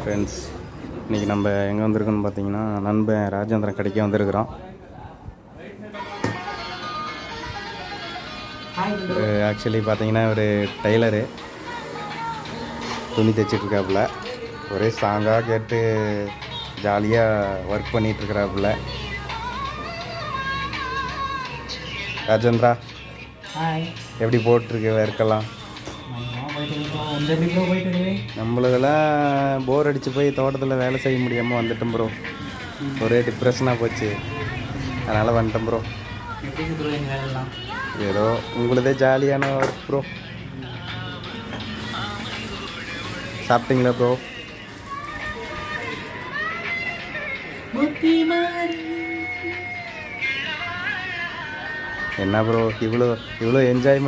Friends, இன்றைக்கி நம்ம எங்கே வந்திருக்கோன்னு பார்த்தீங்கன்னா நண்பன் ராஜேந்திரன் கடைக்கு வந்திருக்கிறோம். ஆக்சுவலி பார்த்தீங்கன்னா ஒரு டெய்லரு, துணி தைச்சிட்ருக்காப்புல. ஒரே சாங்காக கேட்டு ஜாலியாக ஒர்க் பண்ணிகிட்ருக்கிறாப்புல. ராஜேந்திரா, எப்படி போட்டிருக்கு ஒர்க்கெல்லாம்? நம்மளுக்கெல்லாம் போர் அடித்து போய் தோட்டத்தில் வேலை செய்ய முடியாமல் வந்துட்டோம் ப்ரோ. ஒரே டிப்ரெஷனாக போச்சு, அதனால் வந்துட்டோம் ப்ரோ. ஏதோ உங்களுதே ஜாலியான ஒர்க் ப்ரோ. சாப்பிட்டீங்களா ப்ரோ? என்ன ப்ரோ இவ்வளோ என்ஜாய்மெண்ட்?